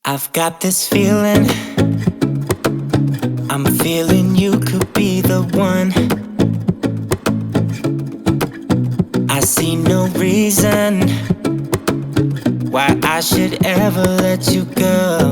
I've got this feeling, I'm feeling you could be the one. I see no reason why I should ever let you go.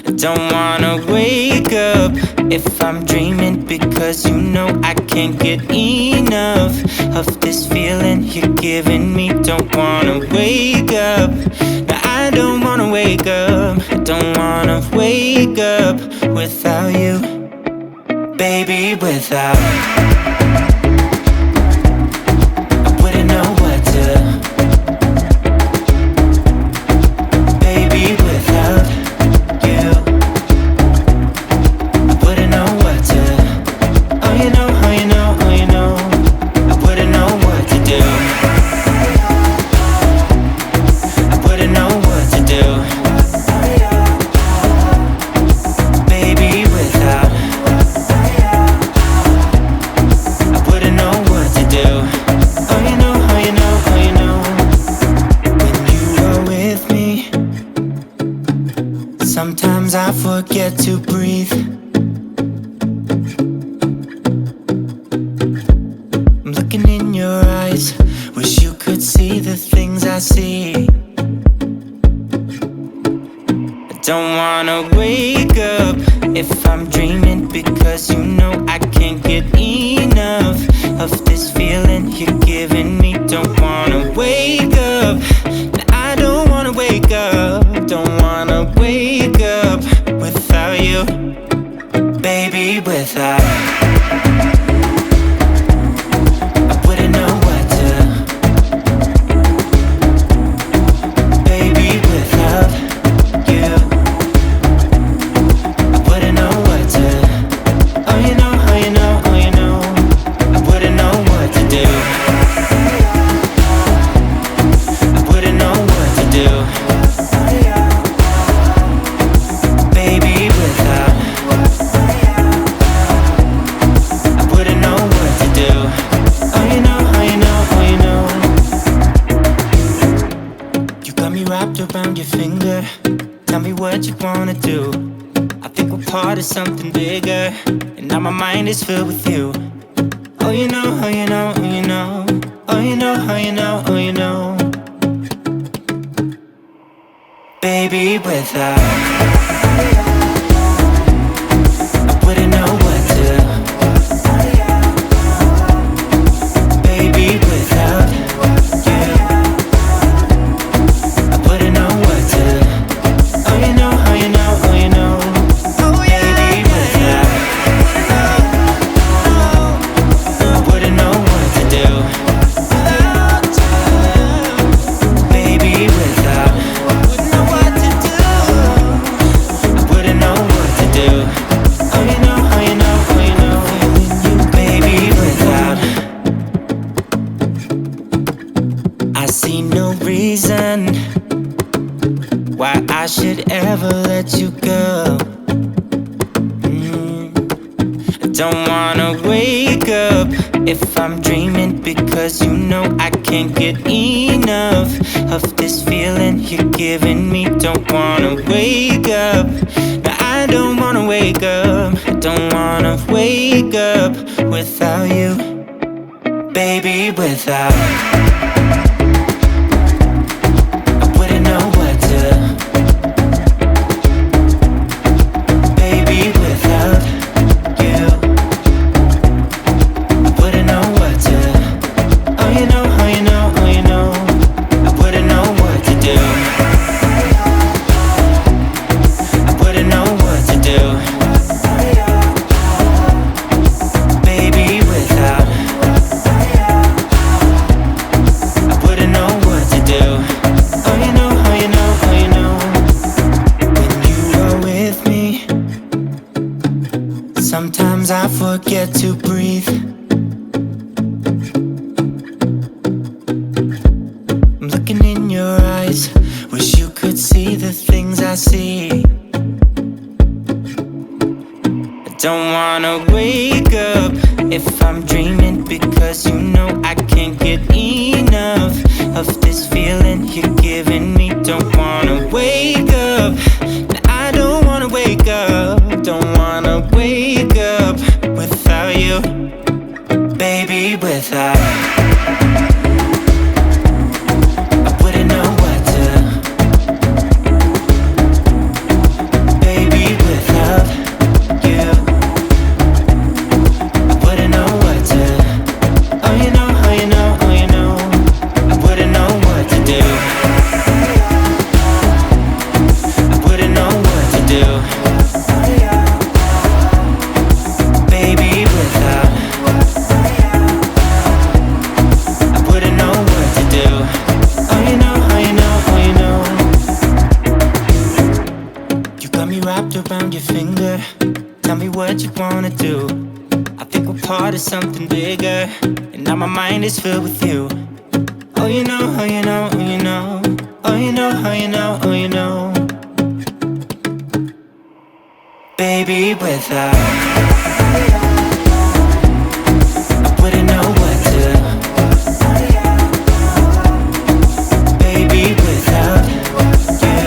I don't wanna wake up if I'm dreaming, because you know I can't get enough of this feeling you're giving me. Don't wanna wake up, no, I don't wanna wake up. I don't wanna wake up without you, baby, without. I wouldn't know what to, baby, without you. I wouldn't know what to, oh you know, oh you know, oh you know. I wouldn't know what to do, I wouldn't know what to do, baby, without. I wouldn't know what to do, oh you know, oh you know, oh you know. When you are with me, sometimes I forget to breathe. I'm looking in your eyes, wish you could see the things I see. I don't wanna wake up if I'm dreaming, because you know I can't get enough of this feeling you're giving me. Don't wanna wake up, no, I don't wanna wake up. Don't wanna wake up without you, baby, without. I wouldn't know what to, baby, without you. I wouldn't know what to, oh you know, oh you know, oh you know. I wouldn't know what to do, I wouldn't know what to do, baby, without. I wouldn't know what to do, oh you know, oh you know, oh you know. You got me wrapped around your finger, tell me what you wanna do. I think we're part of something bigger, and now my mind is filled with you. Oh you know, oh you know, oh you know. Oh you know, oh you know, oh you know. Baby, without. I wouldn't know what to, baby, without you. I wouldn't know what to, oh you know, oh you know, oh you know. Baby, without. I wouldn't know what to do, baby, without. I wouldn't know what to do, I wouldn't know what to do, oh you know, oh you know, oh you know. Baby, without. I see no reason why I should ever let you go. I don't wanna wake up if I'm dreaming, because you know I can't get enough of this feeling you're giving me. Don't wanna wake up, no, I don't wanna wake up. I don't wanna wake up without you, baby, without. I wouldn't know what to, baby, without you. I wouldn't know what to, oh you know, oh you know, oh you know. I wouldn't know what to do, I wouldn't know what to do, baby, without. I wouldn't know what to do, oh you know, oh you know, oh you know. When you are with me, sometimes I forget to breathe. I'm looking in your eyes, wish you could see the things I see. I don't wanna wake up if I'm dreaming, because you know I can't get enough of this feeling you're giving me. don't wanna wake up. I don't wanna wake up. Don't wanna wake up without you, baby, without. I wouldn't know what to, baby, without you. I wouldn't know what to. Oh, you know, oh, you know, oh, you know. I wouldn't know what to do. I wouldn't know what to do, baby, without. I wouldn't know what to do. Oh, you know, oh, you know, oh, you know. You got me wrapped around your finger. Tell me what you wanna do. I think we're part of something bigger, and now my mind is filled with you. Oh, you know, oh, you know, oh, you know. Oh, you know, oh, you know, oh, you know. Baby, without. I wouldn't know what to. Baby, without you.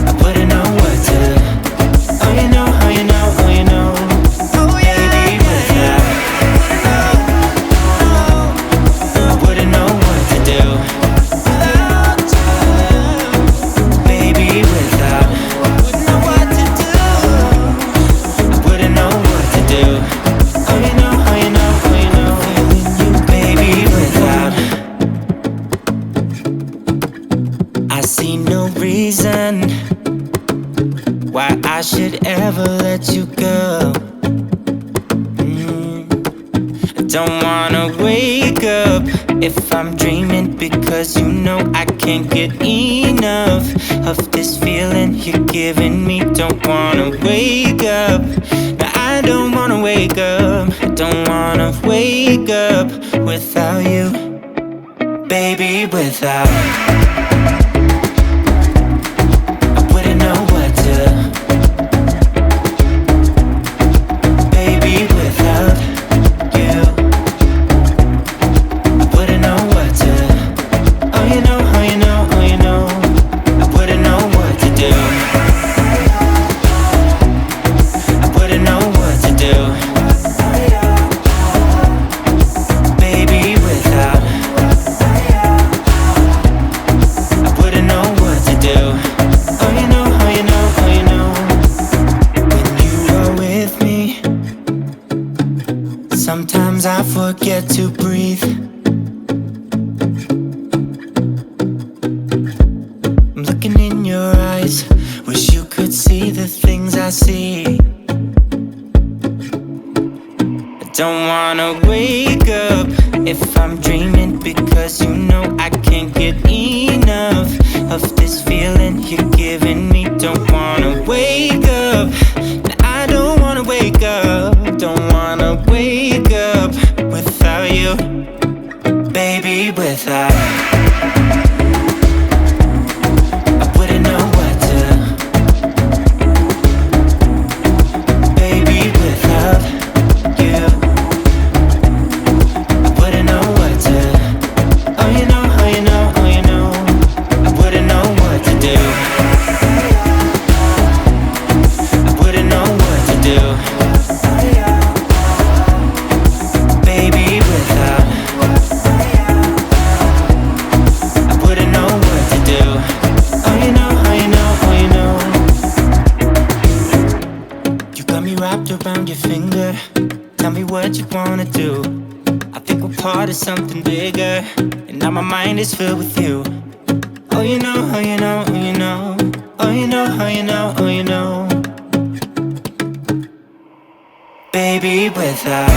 I wouldn't know what to. Oh, you know, oh, you know, oh, you know. Baby, without. I wouldn't know what to do. Baby, without. Wouldn't know what to do. I wouldn't know what to do. Oh, you know, oh, you know, oh, you know. Baby, without. I see no reason why I should ever let you go. I don't wanna wake up if I'm dreaming, because you know I can't get enough of this feeling you're giving me. Don't wanna wake up. No, I don't wanna wake up. I don't wanna wake up without you, baby, without. I wouldn't know what to, baby, without you. I wouldn't know what to. Oh, you know, oh, you know, oh, you know. I wouldn't know what to do. I wouldn't know what to do, baby, without. I wouldn't know what to do. Oh, you know, oh, you know, oh, you know. When you are with me, sometimes I forget to breathe. I'm looking in your eyes, wish you could see the things I see. I don't wanna wake up if I'm dreaming, because you know I can't get enough of this feeling you're giving me. Don't wanna wake up. I don't wanna wake up. Don't wanna wake up without you, baby, without. I wouldn't know what to, baby, without you. I wouldn't know what to. Oh, you know, oh, you know, oh, you know. I wouldn't know what to do. I wouldn't know what to do, baby, without. I wouldn't know what to do. Oh, you know, oh, you know, oh, you know. You got me wrapped around your finger. Tell me what you wanna do. I think we're part of something bigger, and now my mind is filled with you. Oh, you know, oh, you know, oh, you know. Oh, you know, oh, you know, oh, you know. Baby, without.